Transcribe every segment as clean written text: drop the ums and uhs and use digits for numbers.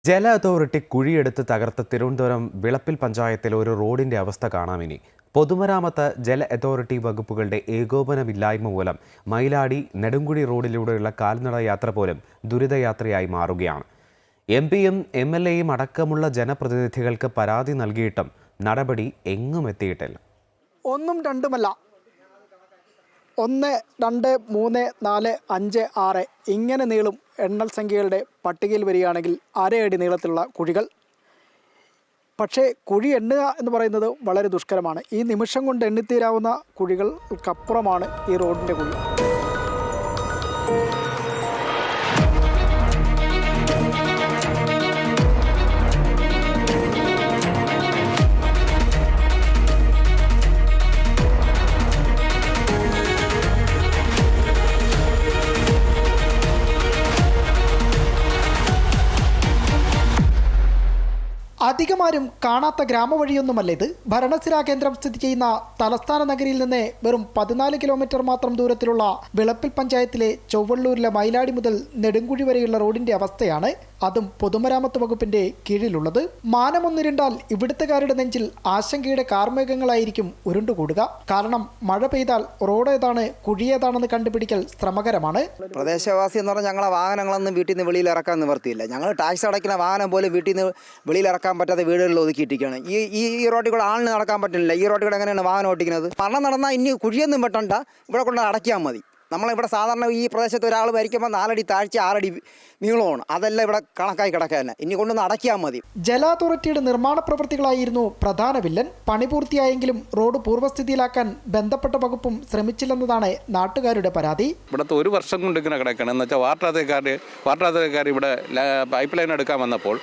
ജല അതോറിറ്റി കുഴിയെടുത്ത് തകർത്ത തിരുവനന്തപുരം വിളപ്പിൽ പഞ്ചായത്തിലെ ഒരു റോഡിന്റെ അവസ്ഥ കാണാമിനി. പൊതുമരാമത്ത് ജല അതോറിറ്റി വകുപ്പുകളുടെ ഏകോപനമില്ലായ്മ മൂലം മയിലാടി നെടുങ്കുഴി റോഡിലൂടെയുള്ള കാൽനട യാത്ര പോലും ദുരിതയാത്രയായി മാറുകയാണ്. എംപിയും MLAയും അടക്കമുള്ള ജനപ്രതിനിധികൾക്ക് പരാതി നൽകിയിട്ടും നടപടി എങ്ങും എത്തിയിട്ടില്ല. ഒന്നും രണ്ടുമല്ല, 1, 2, 3, 4, 5, 6 ഇങ്ങനെ നീളും എണ്ണൽ സംഖ്യകളുടെ പട്ടികയിൽ വരികയാണെങ്കിൽ അരയടി നീളത്തിലുള്ള കുഴികൾ. പക്ഷേ കുഴി എണ്ണുക എന്ന് പറയുന്നത് വളരെ ദുഷ്കരമാണ്. ഈ നിമിഷം കൊണ്ട് എണ്ണിത്തീരാവുന്ന കുഴികൾക്കപ്പുറമാണ് ഈ റോഡിൻ്റെ കുഴി. അധികമാരും കാണാത്ത ഗ്രാമവഴിയൊന്നുമല്ല ഇത്. ഭരണസിരാ കേന്ദ്രം സ്ഥിതി ചെയ്യുന്ന തലസ്ഥാന നഗരിയിൽ നിന്ന് വെറും 14 കിലോമീറ്റർ മാത്രം ദൂരത്തിലുള്ള വിളപ്പിൽ പഞ്ചായത്തിലെ ചൊവ്വള്ളൂരിലെ മയിലാടി മുതൽ നെടുങ്കുഴി വരെയുള്ള റോഡിന്റെ അവസ്ഥയാണ്. അതും പൊതുമരാമത്ത് വകുപ്പിന്റെ കീഴിലുള്ളത്. മാനമൊന്നിരുണ്ടാൽ ഇവിടുത്തുകാരുടെ നെഞ്ചിൽ ആശങ്കയുടെ കാർമേഘങ്ങളായിരിക്കും ഉരുണ്ടുകൂടുക. കാരണം മഴ പെയ്താൽ റോഡ് ഏതാണ് കുഴിയേതാണെന്ന് കണ്ടുപിടിക്കൽ ശ്രമകരമാണ്. പ്രദേശവാസി എന്ന് പറഞ്ഞാൽ ഞങ്ങളെ വാഹനങ്ങളൊന്നും വീട്ടിൽ നിന്ന് വെളിയിൽ ഇറക്കാൻ നിവർത്തിയില്ല. ഞങ്ങൾ ടാക്സ് അടയ്ക്കുന്ന വാഹനം പോലും വീട്ടിൽ നിന്ന് വെളിയിൽ ഇറക്കാൻ പറ്റാത്ത വീടുകളിൽ ഒതുക്കിയിട്ടിരിക്കുകയാണ്. ഈ റോഡിൽ കൂടെ ആളിന് നടക്കാൻ പറ്റുന്നില്ല. ഈ റോഡിൽ കൂടെ എങ്ങനെയാണ് വാഹനം ഓടിക്കുന്നത്? മരണം നടന്നാൽ ഇനി കുഴിയൊന്നും വെട്ടണ്ട, ഇവിടെ കൊണ്ട് അടയ്ക്കാൻ മതി. നമ്മളിവിടെ സാധാരണ ഈ പ്രദേശത്ത് ഒരാൾ ഭരിക്കുമ്പോൾ 4 അടി താഴ്ച 6 അടി നീളമാണ്. അതെല്ലാം ഇവിടെ കണക്കായി കിടക്കാൻ ഇനി കൊണ്ടൊന്ന് അടയ്ക്കാൻ മതി. ജല അതോറിറ്റിയുടെ നിർമ്മാണ പ്രവൃത്തികളായിരുന്നു പ്രധാന വില്ലൻ. പണി പൂർത്തിയായെങ്കിലും റോഡ് പൂർവ്വസ്ഥിതിയിലാക്കാൻ ബന്ധപ്പെട്ട വകുപ്പും ശ്രമിച്ചില്ലെന്നതാണ് നാട്ടുകാരുടെ പരാതി. ഇവിടുത്തെ 1 വർഷം കൊണ്ട് ഇങ്ങനെ കിടക്കണം എന്ന് വെച്ചാൽ വാട്ടർ അതോറിറ്റിക്കാർ ഇവിടെ പൈപ്പ് ലൈൻ എടുക്കാൻ വന്നപ്പോൾ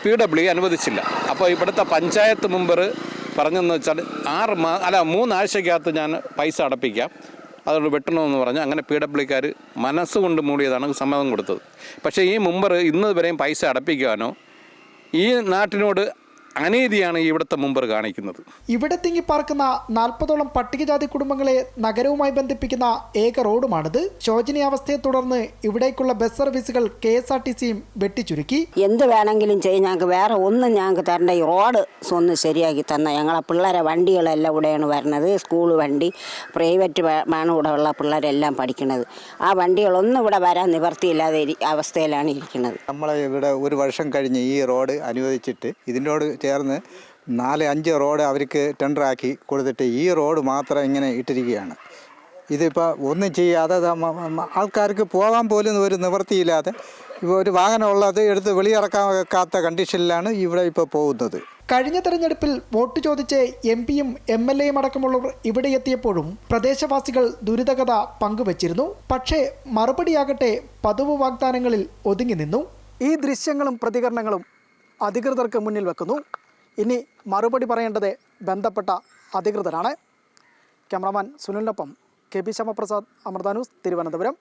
PWE അനുവദിച്ചില്ല. അപ്പോൾ ഇവിടുത്തെ പഞ്ചായത്ത് മെമ്പർ പറഞ്ഞെന്ന് വെച്ചാൽ 3 ആഴ്ചക്കകത്ത് ഞാൻ പൈസ അടപ്പിക്കാം, അതുകൊണ്ട് വെട്ടണമെന്ന് പറഞ്ഞ് അങ്ങനെ PWEക്കാർ മനസ്സുകൊണ്ട് മൂടിയതാണ് സമ്മതം കൊടുത്തത്. പക്ഷേ ഈ മെമ്പർ ഇന്ന് വരെയും പൈസ അടപ്പിക്കാനോ ഈ നാട്ടിനോട് അനീതിയാണ് ഇവിടുത്തെ മുമ്പർ കാണിക്കുന്നത്. ഇവിടെ തിങ്ങിപ്പാർക്കുന്ന 40ഓളം പട്ടികജാതി കുടുംബങ്ങളെ നഗരവുമായി ബന്ധിപ്പിക്കുന്ന ഏക റോഡുമാണിത്. ശോചനീയാവസ്ഥയെ തുടർന്ന് ഇവിടേക്കുള്ള ബസ് സർവീസുകൾ KSRTCയും വെട്ടിച്ചുരുക്കി. എന്ത് വേണമെങ്കിലും ചെയ്യും, ഞങ്ങൾക്ക് വേറെ ഒന്നും ഞങ്ങൾക്ക് തരേണ്ട. ഈ റോഡ് ഒന്ന് ശരിയാക്കി തന്ന ഞങ്ങളെ പിള്ളേരെ വണ്ടികളെല്ലാം ഇവിടെയാണ് വരുന്നത്. സ്കൂൾ വണ്ടി, പ്രൈവറ്റ് ആണ് ഇവിടെ ഉള്ള പിള്ളേരെല്ലാം പഠിക്കുന്നത്. ആ വണ്ടികളൊന്നും ഇവിടെ വരാൻ നിവർത്തിയില്ലാതെ അവസ്ഥയിലാണ് ഇരിക്കുന്നത്. നമ്മളെ ഇവിടെ 1 വർഷം കഴിഞ്ഞ് ഈ റോഡ് അനുവദിച്ചിട്ട് ഇതിനോട് ചേർന്ന് 4-5 റോഡ് അവർക്ക് ടെൻഡറാക്കി കൊടുത്തിട്ട് ഈ റോഡ് മാത്രം ഇങ്ങനെ ഇട്ടിരിക്കുകയാണ്. ഇതിപ്പോൾ ഒന്നും ചെയ്യാതെ ആൾക്കാർക്ക് പോകാൻ പോലും ഒരു നിവൃത്തിയില്ലാതെ ഇപ്പോൾ ഒരു വാഹനമുള്ളത് എടുത്ത് വെളിയിറക്കാത്ത കണ്ടീഷനിലാണ് ഇവിടെ ഇപ്പോൾ പോകുന്നത്. കഴിഞ്ഞ തെരഞ്ഞെടുപ്പിൽ വോട്ട് ചോദിച്ച് MPയും MLAയും അടക്കമുള്ളവർ ഇവിടെ എത്തിയപ്പോഴും പ്രദേശവാസികൾ ദുരിതകഥ പങ്കുവച്ചിരുന്നു. പക്ഷേ മറുപടിയാകട്ടെ പതിവ് വാഗ്ദാനങ്ങളിൽ ഒതുങ്ങി നിന്നു. ഈ ദൃശ്യങ്ങളും പ്രതികരണങ്ങളും അധികൃതർക്ക് മുന്നിൽ വെക്കുന്നു. ഇനി മറുപടി പറയേണ്ടത് ബന്ധപ്പെട്ട അധികൃതരാണ്. ക്യാമറാമാൻ സുനിലിനൊപ്പം KB ശ്യാമപ്രസാദ്, അമൃത ന്യൂസ്, തിരുവനന്തപുരം.